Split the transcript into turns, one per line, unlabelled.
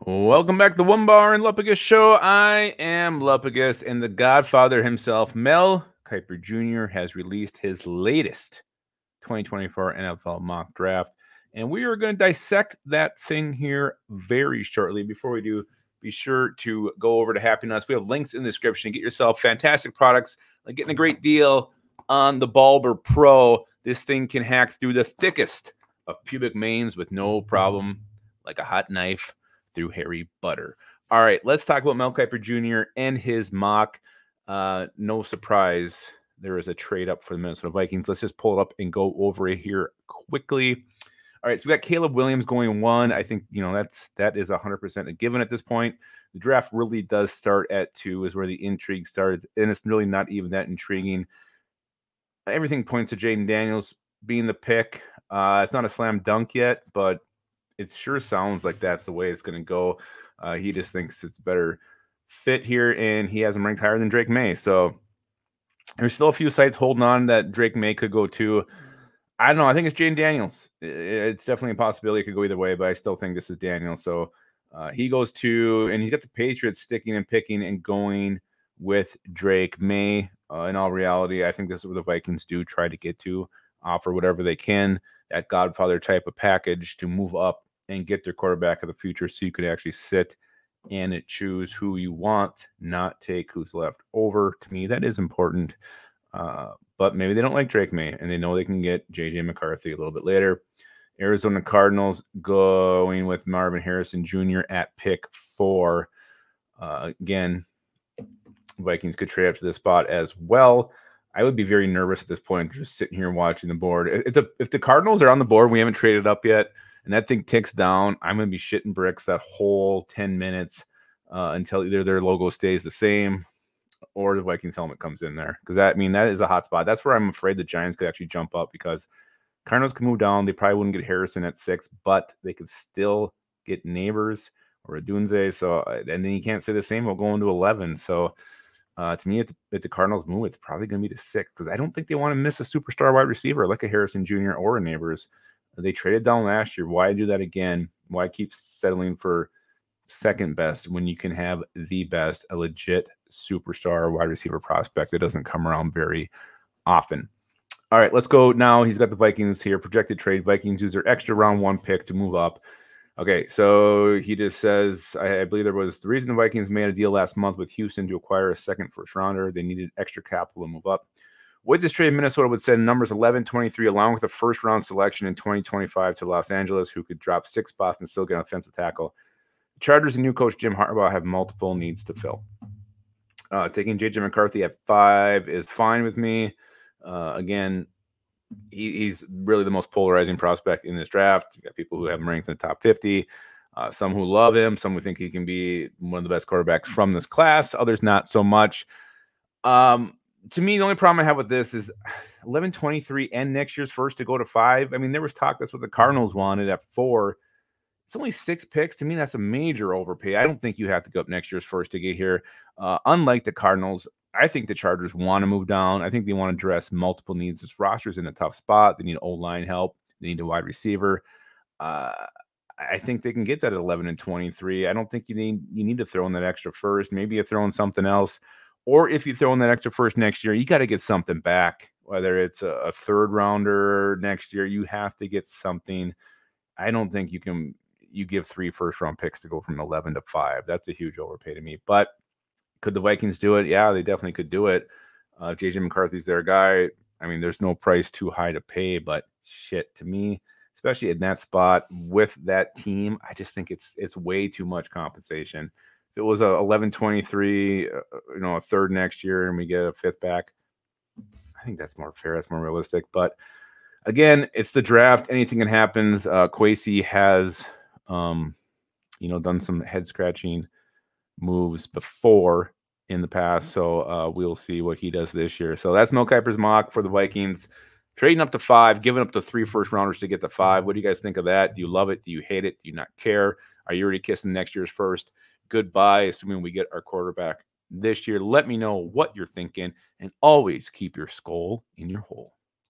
Welcome back to the Onebar and Lupagus show. I am Lupagus, and the Godfather himself, Mel Kiper Jr., has released his latest 2024 NFL mock draft, and we are going to dissect that thing here very shortly. Before we do, be sure to go over to Happy Nuts. We have links in the description. Get yourself fantastic products, like getting a great deal on the Ballber Pro. This thing can hack through the thickest of pubic manes with no problem, like a hot knife through hairy butter. All right, let's talk about Mel Kiper Jr. and his mock. No surprise, there is a trade up for the Minnesota Vikings. Let's just pull it up and go over it here quickly. All right, so we got Caleb Williams going 1. I think, that is 100% a given at this point. The draft really does start at 2 is where the intrigue starts, and it's really not even that intriguing. Everything points to Jaden Daniels being the pick. It's not a slam dunk yet, but it sure sounds like that's the way it's going to go. He just thinks it's better fit here, and he has him ranked higher than Drake May. So there's still a few sites holding on that Drake May could go to. I don't know. I think it's Jaden Daniels. It's definitely a possibility. It could go either way, but I still think this is Daniels. So he goes to, and he's got the Patriots sticking and picking and going with Drake May. In all reality, I think this is what the Vikings do try to get to, offer whatever they can, that Godfather type of package to move up and get their quarterback of the future, so you could actually sit and choose who you want, not take who's left over. To me, that is important. But maybe they don't like Drake May, and they know they can get J.J. McCarthy a little bit later. Arizona Cardinals going with Marvin Harrison Jr. at pick 4. Again, Vikings could trade up to this spot as well. I would be very nervous at this point, just sitting here watching the board. If the Cardinals are on the board, we haven't traded up yet, and that thing ticks down, I'm going to be shitting bricks that whole 10 minutes until either their logo stays the same or the Vikings helmet comes in there. Because that is a hot spot. That's where I'm afraid the Giants could actually jump up, because Cardinals can move down. They probably wouldn't get Harrison at 6, but they could still get Neighbors or Adunze. So, and then you can't say the same about going to 11. So, to me, if the Cardinals move, it's probably going to be to 6, because I don't think they want to miss a superstar wide receiver like a Harrison Jr. or a Neighbors. They traded down last year. Why do that again? Why keep settling for second best when you can have the best, a legit superstar wide receiver prospect that doesn't come around very often? All right, let's go now. He's got the Vikings here. Projected trade. Vikings use their extra round 1 pick to move up. Okay, so he just says, I believe there was the reason the Vikings made a deal last month with Houston to acquire a second first rounder. They needed extra capital to move up. With this trade, Minnesota would send numbers 11, 23, along with a first-round selection in 2025 to Los Angeles, who could drop 6 spots and still get an offensive tackle. The Chargers and new coach Jim Harbaugh have multiple needs to fill. Taking J.J. McCarthy at 5 is fine with me. Again, he's really the most polarizing prospect in this draft. You got people who have him ranked in the top 50, some who love him, some who think he can be one of the best quarterbacks from this class, others not so much. To me, the only problem I have with this is 11, 23 and next year's first to go to 5. There was talk that's what the Cardinals wanted at 4. It's only 6 picks. To me, that's a major overpay. I don't think you have to go up next year's first to get here. Unlike the Cardinals, I think the Chargers want to move down. I think they want to address multiple needs. This roster's in a tough spot. They need O-line help. They need a wide receiver. I think they can get that at 11 and 23. I don't think you need to throw in that extra first. Maybe you throw in something else. Or if you throw in that extra first next year, you got to get something back. Whether it's a third rounder next year, you have to get something. I don't think you give 3 first-round picks to go from 11 to 5. That's a huge overpay to me. But could the Vikings do it? Yeah, they definitely could do it. J.J. McCarthy's their guy. There's no price too high to pay, but shit, to me, especially in that spot with that team, I just think it's way too much compensation. If it was a 11-23, a third next year, and we get a 5th back, I think that's more fair. That's more realistic. But again, it's the draft. Anything can happen. Kwesi has, done some head scratching moves before in the past, so we'll see what he does this year. So that's Mel Kiper's mock for the Vikings, trading up to 5, giving up to 3 first rounders to get to 5. What do you guys think of that? Do you love it? Do you hate it? Do you not care? Are you already kissing next year's first goodbye, assuming we get our quarterback this year? Let me know what you're thinking, and always keep your skull in your hole.